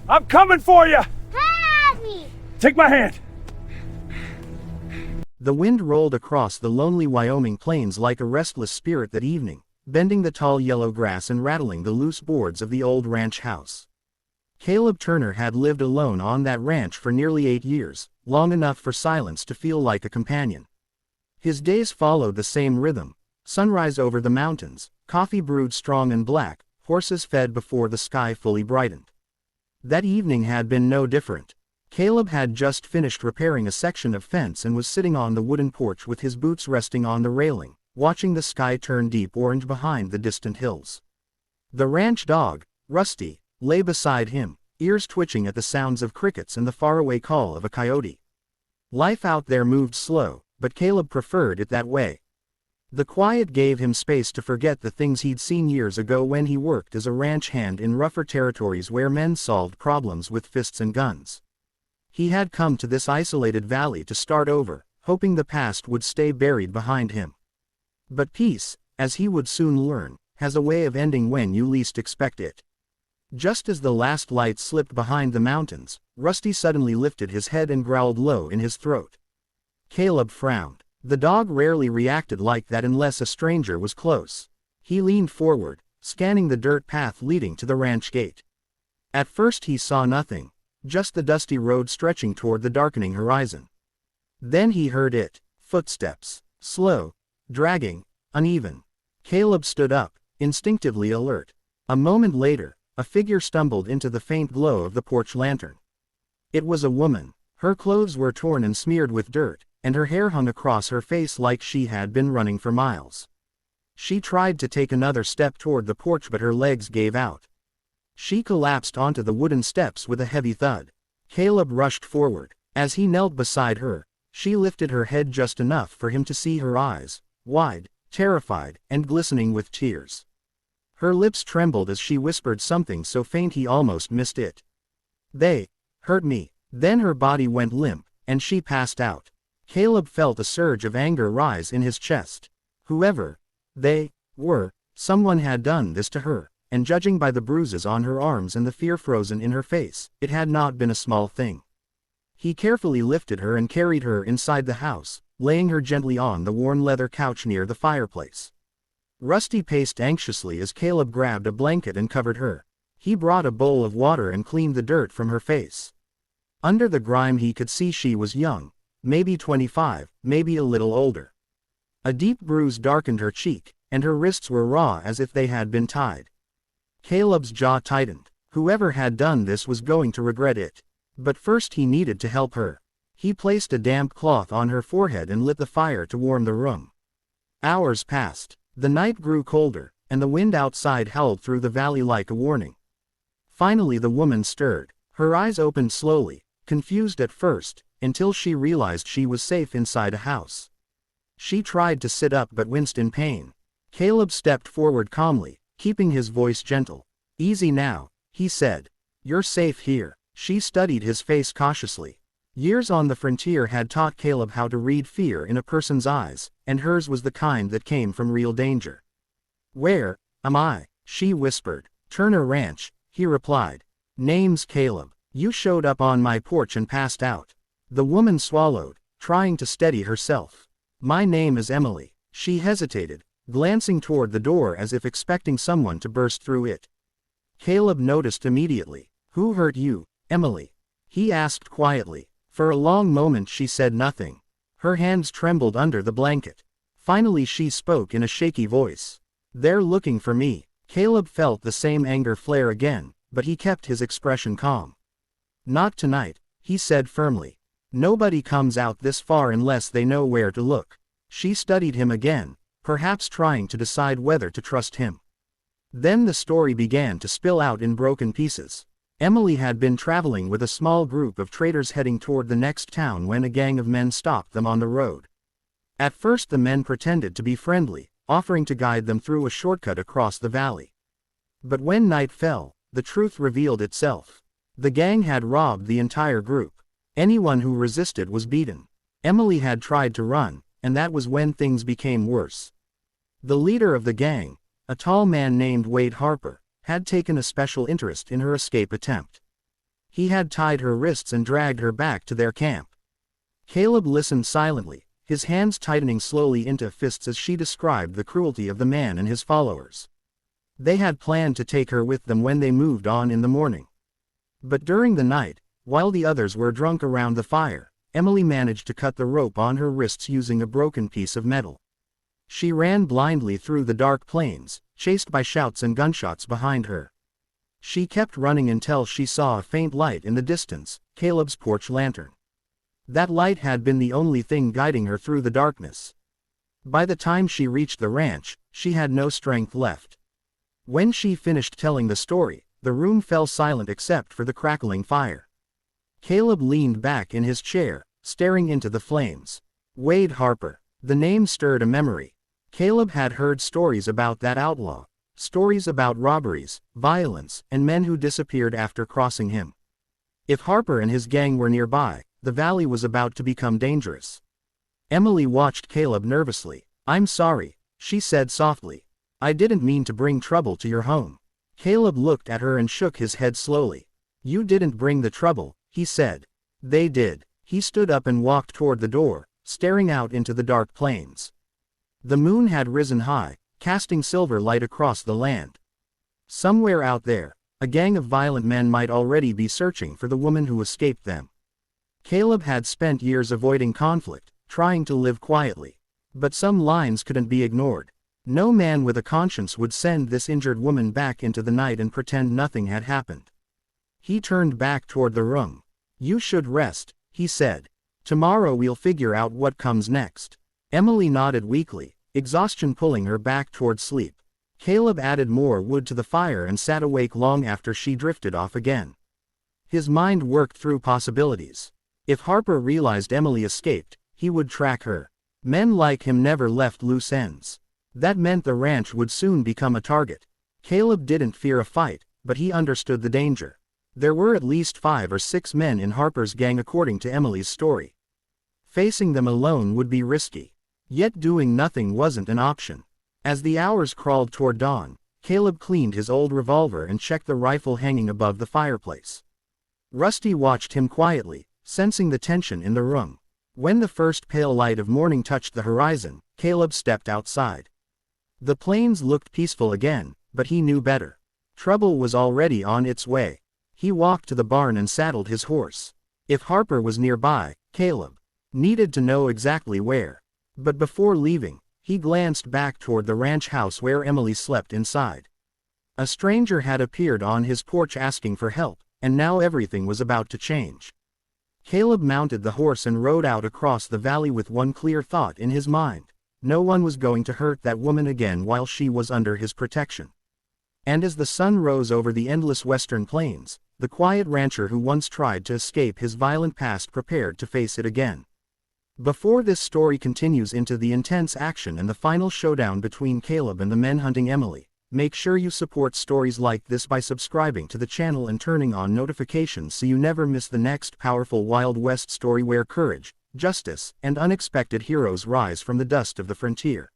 I'm coming for you! Have me! Take my hand! The wind rolled across the lonely Wyoming plains like a restless spirit that evening, bending the tall yellow grass and rattling the loose boards of the old ranch house. Caleb Turner had lived alone on that ranch for nearly 8 years, long enough for silence to feel like a companion. His days followed the same rhythm: sunrise over the mountains, coffee brewed strong and black, horses fed before the sky fully brightened. That evening had been no different. Caleb had just finished repairing a section of fence and was sitting on the wooden porch with his boots resting on the railing, watching the sky turn deep orange behind the distant hills. The ranch dog, Rusty, lay beside him, ears twitching at the sounds of crickets and the faraway call of a coyote. Life out there moved slow, but Caleb preferred it that way. The quiet gave him space to forget the things he'd seen years ago when he worked as a ranch hand in rougher territories where men solved problems with fists and guns. He had come to this isolated valley to start over, hoping the past would stay buried behind him. But peace, as he would soon learn, has a way of ending when you least expect it. Just as the last light slipped behind the mountains, Rusty suddenly lifted his head and growled low in his throat. Caleb frowned. The dog rarely reacted like that unless a stranger was close. He leaned forward, scanning the dirt path leading to the ranch gate. At first he saw nothing, just the dusty road stretching toward the darkening horizon. Then he heard it: footsteps, slow, dragging, uneven. Caleb stood up, instinctively alert. A moment later, a figure stumbled into the faint glow of the porch lantern. It was a woman. Her clothes were torn and smeared with dirt, and her hair hung across her face like she had been running for miles. She tried to take another step toward the porch, but her legs gave out. She collapsed onto the wooden steps with a heavy thud. Caleb rushed forward. As he knelt beside her, she lifted her head just enough for him to see her eyes, wide, terrified, and glistening with tears. Her lips trembled as she whispered something so faint he almost missed it. "They hurt me." Then her body went limp, and she passed out. Caleb felt a surge of anger rise in his chest. Whoever they were, someone had done this to her, and judging by the bruises on her arms and the fear frozen in her face, it had not been a small thing. He carefully lifted her and carried her inside the house, laying her gently on the worn leather couch near the fireplace. Rusty paced anxiously as Caleb grabbed a blanket and covered her. He brought a bowl of water and cleaned the dirt from her face. Under the grime he could see she was young, maybe 25, maybe a little older. A deep bruise darkened her cheek, and her wrists were raw as if they had been tied. Caleb's jaw tightened. Whoever had done this was going to regret it. But first he needed to help her. He placed a damp cloth on her forehead and lit the fire to warm the room. Hours passed. The night grew colder, and the wind outside howled through the valley like a warning. Finally the woman stirred. Her eyes opened slowly, confused at first, until she realized she was safe inside a house. She tried to sit up but winced in pain. Caleb stepped forward calmly, keeping his voice gentle. "Easy now," he said. "You're safe here." She studied his face cautiously. Years on the frontier had taught Caleb how to read fear in a person's eyes, and hers was the kind that came from real danger. "Where am I?" she whispered. "Turner Ranch," he replied. "Name's Caleb. You showed up on my porch and passed out." The woman swallowed, trying to steady herself. "My name is Emily." She hesitated, glancing toward the door as if expecting someone to burst through it. Caleb noticed immediately. "Who hurt you, Emily?" he asked quietly. For a long moment she said nothing. Her hands trembled under the blanket. Finally she spoke in a shaky voice. "They're looking for me." Caleb felt the same anger flare again, but he kept his expression calm. "Not tonight," he said firmly. "Nobody comes out this far unless they know where to look." She studied him again, perhaps trying to decide whether to trust him. Then the story began to spill out in broken pieces. Emily had been traveling with a small group of traders heading toward the next town when a gang of men stopped them on the road. At first the men pretended to be friendly, offering to guide them through a shortcut across the valley. But when night fell, the truth revealed itself. The gang had robbed the entire group. Anyone who resisted was beaten. Emily had tried to run, and that was when things became worse. The leader of the gang, a tall man named Wade Harper, had taken a special interest in her escape attempt. He had tied her wrists and dragged her back to their camp. Caleb listened silently, his hands tightening slowly into fists as she described the cruelty of the man and his followers. They had planned to take her with them when they moved on in the morning. But during the night, while the others were drunk around the fire, Emily managed to cut the rope on her wrists using a broken piece of metal. She ran blindly through the dark plains, chased by shouts and gunshots behind her. She kept running until she saw a faint light in the distance, Caleb's porch lantern. That light had been the only thing guiding her through the darkness. By the time she reached the ranch, she had no strength left. When she finished telling the story, the room fell silent except for the crackling fire. Caleb leaned back in his chair, staring into the flames. Wade Harper. The name stirred a memory. Caleb had heard stories about that outlaw, stories about robberies, violence, and men who disappeared after crossing him. If Harper and his gang were nearby, the valley was about to become dangerous. Emily watched Caleb nervously. "I'm sorry," she said softly. "I didn't mean to bring trouble to your home." Caleb looked at her and shook his head slowly. "You didn't bring the trouble," he said. "They did." He stood up and walked toward the door, staring out into the dark plains. The moon had risen high, casting silver light across the land. Somewhere out there, a gang of violent men might already be searching for the woman who escaped them. Caleb had spent years avoiding conflict, trying to live quietly. But some lines couldn't be ignored. No man with a conscience would send this injured woman back into the night and pretend nothing had happened. He turned back toward the room. "You should rest," he said. "Tomorrow we'll figure out what comes next." Emily nodded weakly, exhaustion pulling her back toward sleep. Caleb added more wood to the fire and sat awake long after she drifted off again. His mind worked through possibilities. If Harper realized Emily escaped, he would track her. Men like him never left loose ends. That meant the ranch would soon become a target. Caleb didn't fear a fight, but he understood the danger. There were at least 5 or 6 men in Harper's gang according to Emily's story. Facing them alone would be risky. Yet doing nothing wasn't an option. As the hours crawled toward dawn, Caleb cleaned his old revolver and checked the rifle hanging above the fireplace. Rusty watched him quietly, sensing the tension in the room. When the first pale light of morning touched the horizon, Caleb stepped outside. The plains looked peaceful again, but he knew better. Trouble was already on its way. He walked to the barn and saddled his horse. If Harper was nearby, Caleb needed to know exactly where. But before leaving, he glanced back toward the ranch house where Emily slept inside. A stranger had appeared on his porch asking for help, and now everything was about to change. Caleb mounted the horse and rode out across the valley with one clear thought in his mind. No one was going to hurt that woman again while she was under his protection. And as the sun rose over the endless western plains, the quiet rancher who once tried to escape his violent past prepared to face it again. Before this story continues into the intense action and the final showdown between Caleb and the men hunting Emily, make sure you support stories like this by subscribing to the channel and turning on notifications so you never miss the next powerful Wild West story where courage, justice, and unexpected heroes rise from the dust of the frontier.